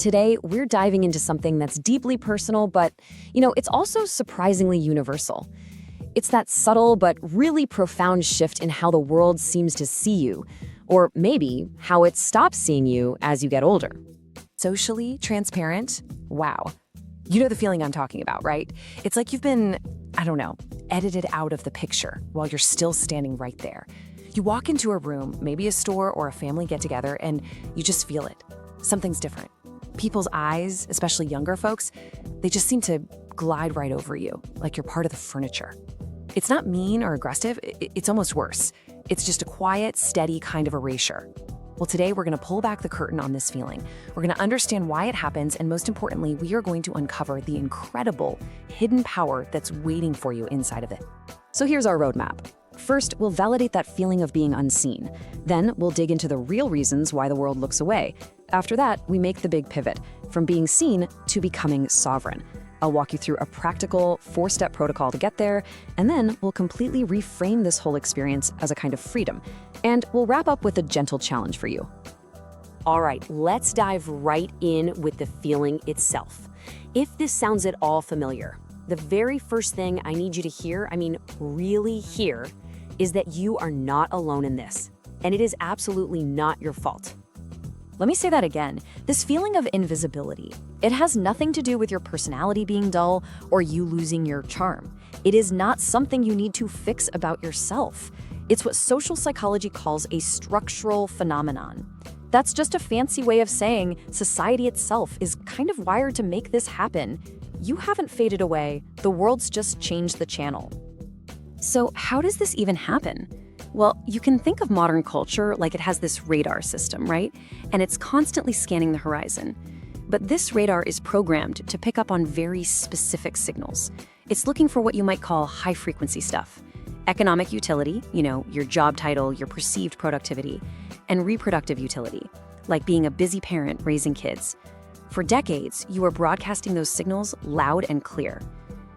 Today, we're diving into something that's deeply personal, but, it's also surprisingly universal. It's that subtle but really profound shift in how the world seems to see you, or maybe how it stops seeing you as you get older. Socially transparent? Wow. You know the feeling I'm talking about, right? It's like you've been, edited out of the picture while you're still standing right there. You walk into a room, maybe a store or a family get-together, and you just feel it. Something's different. People's eyes, especially younger folks, they just seem to glide right over you, like you're part of the furniture. It's not mean or aggressive, it's almost worse. It's just a quiet, steady kind of erasure. Well, today we're going to pull back the curtain on this feeling. We're going to understand why it happens, and most importantly, we are going to uncover the incredible hidden power that's waiting for you inside of it. So here's our roadmap. First, we'll validate that feeling of being unseen. Then, we'll dig into the real reasons why the world looks away. After that, we make the big pivot, from being seen to becoming sovereign. I'll walk you through a practical 4-step protocol to get there, and then we'll completely reframe this whole experience as a kind of freedom. And we'll wrap up with a gentle challenge for you. All right, let's dive right in with the feeling itself. If this sounds at all familiar, the very first thing I need you to hear, really hear, is that you are not alone in this. And it is absolutely not your fault. Let me say that again. This feeling of invisibility, it has nothing to do with your personality being dull or you losing your charm. It is not something you need to fix about yourself. It's what social psychology calls a structural phenomenon. That's just a fancy way of saying society itself is kind of wired to make this happen. You haven't faded away, the world's just changed the channel. So how does this even happen? Well, you can think of modern culture like it has this radar system, right? And it's constantly scanning the horizon. But this radar is programmed to pick up on very specific signals. It's looking for what you might call high-frequency stuff. Economic utility, your job title, your perceived productivity, and reproductive utility, like being a busy parent raising kids. For decades, you were broadcasting those signals loud and clear.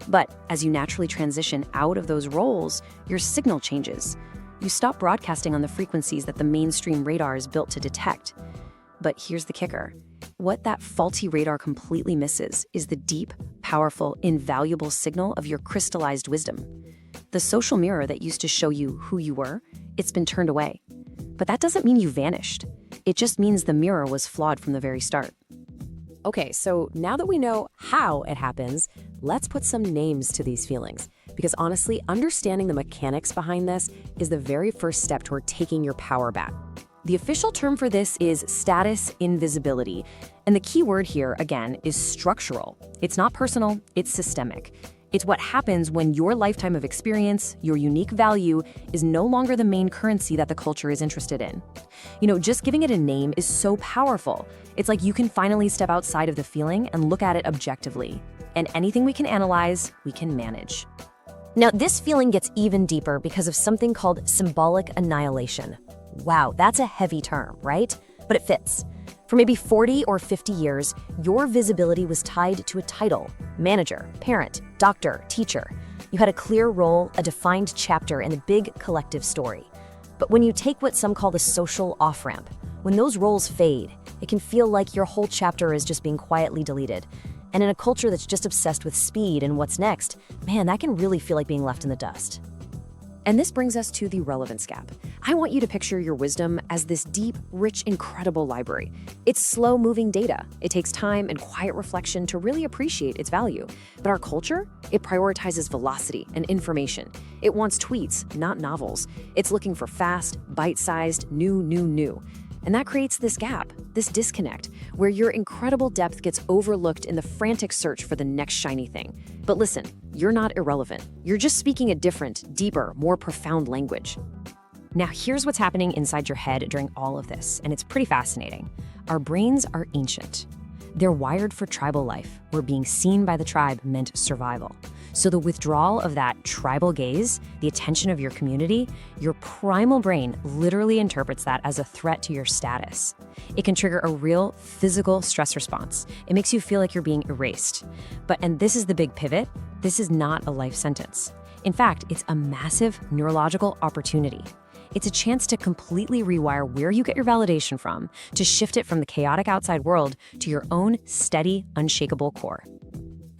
But as you naturally transition out of those roles, your signal changes. You stop broadcasting on the frequencies that the mainstream radar is built to detect. But here's the kicker. What that faulty radar completely misses is the deep, powerful, invaluable signal of your crystallized wisdom. The social mirror that used to show you who you were, it's been turned away. But that doesn't mean you vanished. It just means the mirror was flawed from the very start. Okay, so now that we know how it happens, let's put some names to these feelings. Because honestly, understanding the mechanics behind this is the very first step toward taking your power back. The official term for this is status invisibility. And the key word here, again, is structural. It's not personal, it's systemic. It's what happens when your lifetime of experience, your unique value, is no longer the main currency that the culture is interested in. Just giving it a name is so powerful. It's like you can finally step outside of the feeling and look at it objectively. And anything we can analyze, we can manage. Now, this feeling gets even deeper because of something called symbolic annihilation. Wow, that's a heavy term, right? But it fits. For maybe 40 or 50 years, your visibility was tied to a title: manager, parent, doctor, teacher. You had a clear role, a defined chapter in a big collective story. But when you take what some call the social off-ramp, when those roles fade, it can feel like your whole chapter is just being quietly deleted. And in a culture that's just obsessed with speed and what's next, man, that can really feel like being left in the dust. And this brings us to the relevance gap. I want you to picture your wisdom as this deep, rich, incredible library. It's slow-moving data. It takes time and quiet reflection to really appreciate its value. But our culture, it prioritizes velocity and information. It wants tweets, not novels. It's looking for fast, bite-sized, new. And that creates this gap, this disconnect, where your incredible depth gets overlooked in the frantic search for the next shiny thing. But listen, you're not irrelevant. You're just speaking a different, deeper, more profound language. Now, here's what's happening inside your head during all of this, and it's pretty fascinating. Our brains are ancient. They're wired for tribal life, where being seen by the tribe meant survival. So the withdrawal of that tribal gaze, the attention of your community, your primal brain literally interprets that as a threat to your status. It can trigger a real physical stress response. It makes you feel like you're being erased. And this is the big pivot, this is not a life sentence. In fact, it's a massive neurological opportunity. It's a chance to completely rewire where you get your validation from, to shift it from the chaotic outside world to your own steady, unshakable core.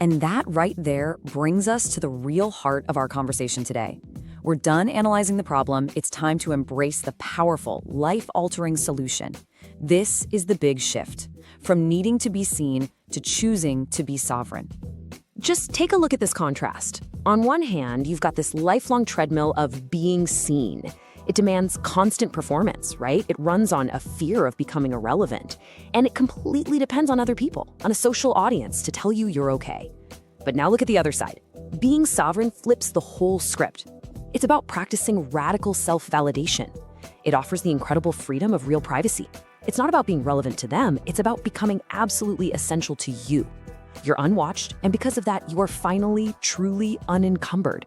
And that right there brings us to the real heart of our conversation today. We're done analyzing the problem. It's time to embrace the powerful, life-altering solution. This is the big shift, from needing to be seen to choosing to be sovereign. Just take a look at this contrast. On one hand, you've got this lifelong treadmill of being seen. It demands constant performance, right? It runs on a fear of becoming irrelevant. And it completely depends on other people, on a social audience to tell you you're okay. But now look at the other side. Being sovereign flips the whole script. It's about practicing radical self-validation. It offers the incredible freedom of real privacy. It's not about being relevant to them, it's about becoming absolutely essential to you. You're unwatched, and because of that, you are finally, truly unencumbered.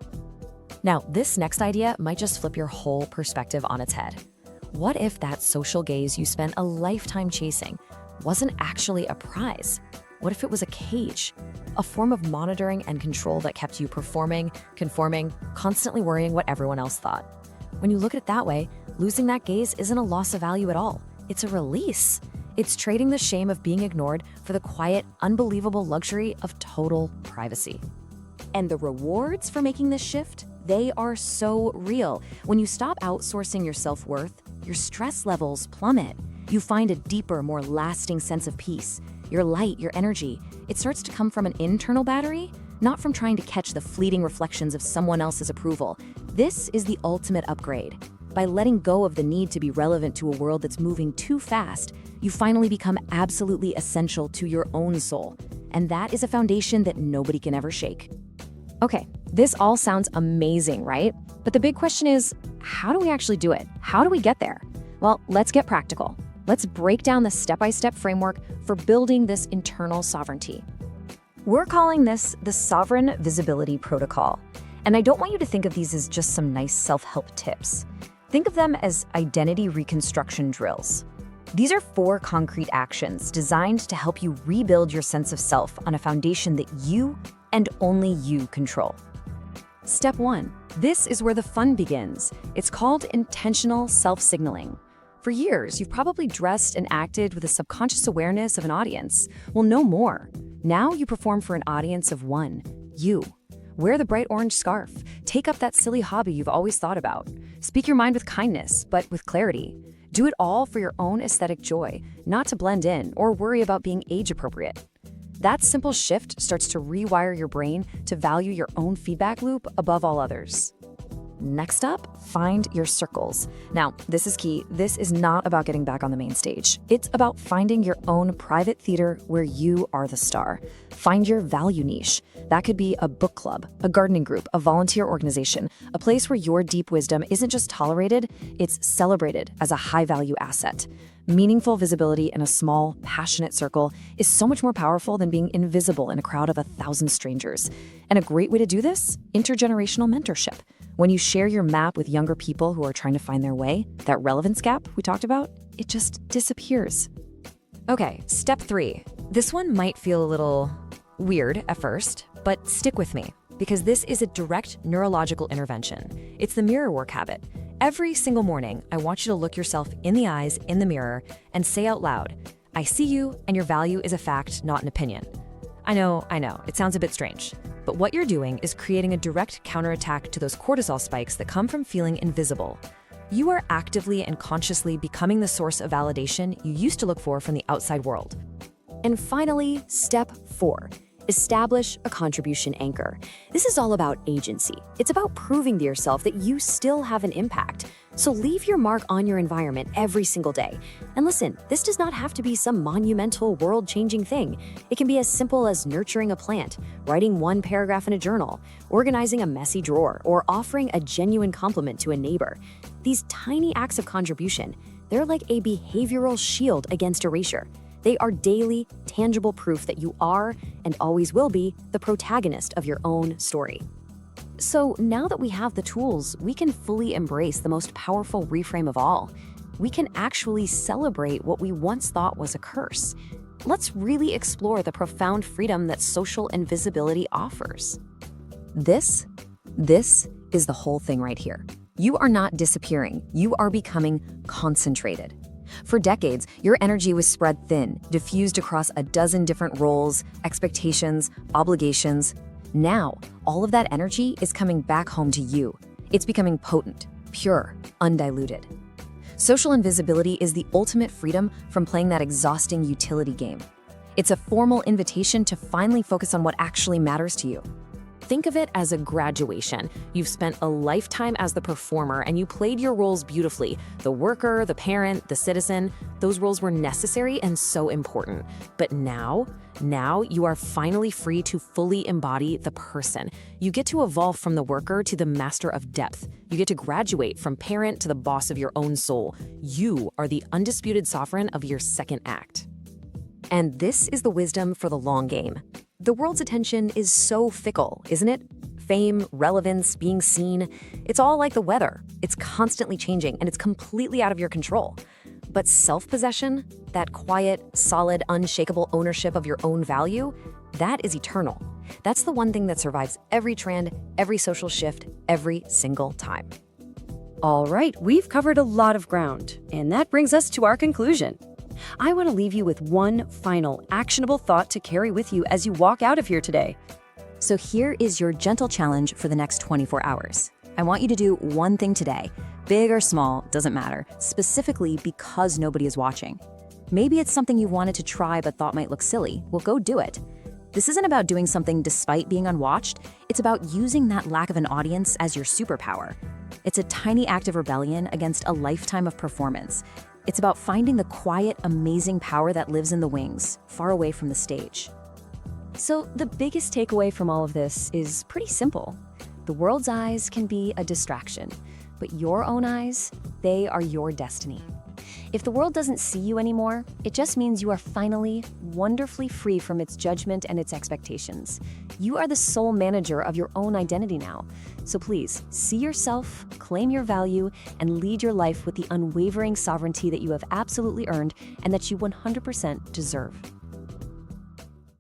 Now, this next idea might just flip your whole perspective on its head. What if that social gaze you spent a lifetime chasing wasn't actually a prize? What if it was a cage? A form of monitoring and control that kept you performing, conforming, constantly worrying what everyone else thought. When you look at it that way, losing that gaze isn't a loss of value at all. It's a release. It's trading the shame of being ignored for the quiet, unbelievable luxury of total privacy. And the rewards for making this shift? They are so real. When you stop outsourcing your self-worth, your stress levels plummet. You find a deeper, more lasting sense of peace. Your light, your energy, it starts to come from an internal battery, not from trying to catch the fleeting reflections of someone else's approval. This is the ultimate upgrade. By letting go of the need to be relevant to a world that's moving too fast, you finally become absolutely essential to your own soul. And that is a foundation that nobody can ever shake. Okay, this all sounds amazing, right? But the big question is, how do we actually do it? How do we get there? Well, let's get practical. Let's break down the step-by-step framework for building this internal sovereignty. We're calling this the Sovereign Visibility Protocol. And I don't want you to think of these as just some nice self-help tips. Think of them as identity reconstruction drills. These are 4 concrete actions designed to help you rebuild your sense of self on a foundation that you and only you control. Step 1. This is where the fun begins. It's called intentional self-signaling. For years, you've probably dressed and acted with a subconscious awareness of an audience. Well, no more. Now you perform for an audience of one, you. Wear the bright orange scarf. Take up that silly hobby you've always thought about. Speak your mind with kindness, but with clarity. Do it all for your own aesthetic joy, not to blend in or worry about being age appropriate. That simple shift starts to rewire your brain to value your own feedback loop above all others. Next up, find your circles. Now, this is key. This is not about getting back on the main stage. It's about finding your own private theater where you are the star. Find your value niche. That could be a book club, a gardening group, a volunteer organization, a place where your deep wisdom isn't just tolerated, it's celebrated as a high-value asset. Meaningful visibility in a small, passionate circle is so much more powerful than being invisible in a crowd of 1,000 strangers. And a great way to do this? Intergenerational mentorship. When you share your map with younger people who are trying to find their way, that relevance gap we talked about, it just disappears. Okay, step 3. This one might feel a little weird at first, but stick with me, because this is a direct neurological intervention. It's the mirror work habit. Every single morning, I want you to look yourself in the eyes in the mirror and say out loud, I see you and your value is a fact, not an opinion. I know, it sounds a bit strange, but what you're doing is creating a direct counterattack to those cortisol spikes that come from feeling invisible. You are actively and consciously becoming the source of validation you used to look for from the outside world. And finally, step 4. Establish a contribution anchor. This is all about agency. It's about proving to yourself that you still have an impact. So leave your mark on your environment every single day. And listen, this does not have to be some monumental, world-changing thing. It can be as simple as nurturing a plant, writing one paragraph in a journal, organizing a messy drawer, or offering a genuine compliment to a neighbor. These tiny acts of contribution, they're like a behavioral shield against erasure. They are daily, tangible proof that you are, and always will be, the protagonist of your own story. So now that we have the tools, we can fully embrace the most powerful reframe of all. We can actually celebrate what we once thought was a curse. Let's really explore the profound freedom that social invisibility offers. This is the whole thing right here. You are not disappearing. You are becoming concentrated. For decades, your energy was spread thin, diffused across a dozen different roles, expectations, obligations. Now, all of that energy is coming back home to you. It's becoming potent, pure, undiluted. Social invisibility is the ultimate freedom from playing that exhausting utility game. It's a formal invitation to finally focus on what actually matters to you. Think of it as a graduation. You've spent a lifetime as the performer and you played your roles beautifully. The worker, the parent, the citizen, those roles were necessary and so important. But now you are finally free to fully embody the person. You get to evolve from the worker to the master of depth. You get to graduate from parent to the boss of your own soul. You are the undisputed sovereign of your second act. And this is the wisdom for the long game. The world's attention is so fickle, isn't it? Fame, relevance, being seen, it's all like the weather. It's constantly changing and it's completely out of your control. But self-possession, that quiet, solid, unshakable ownership of your own value, that is eternal. That's the one thing that survives every trend, every social shift, every single time. All right, we've covered a lot of ground, and that brings us to our conclusion. I want to leave you with one final actionable thought to carry with you as you walk out of here today. So here is your gentle challenge for the next 24 hours. I want you to do one thing today, big or small, doesn't matter, specifically because nobody is watching. Maybe it's something you wanted to try but thought might look silly. Well, go do it. This isn't about doing something despite being unwatched. It's about using that lack of an audience as your superpower. It's a tiny act of rebellion against a lifetime of performance. It's about finding the quiet, amazing power that lives in the wings, far away from the stage. So the biggest takeaway from all of this is pretty simple. The world's eyes can be a distraction, but your own eyes, they are your destiny. If the world doesn't see you anymore, it just means you are finally wonderfully free from its judgment and its expectations. You are the sole manager of your own identity now. So please, see yourself, claim your value, and lead your life with the unwavering sovereignty that you have absolutely earned and that you 100% deserve.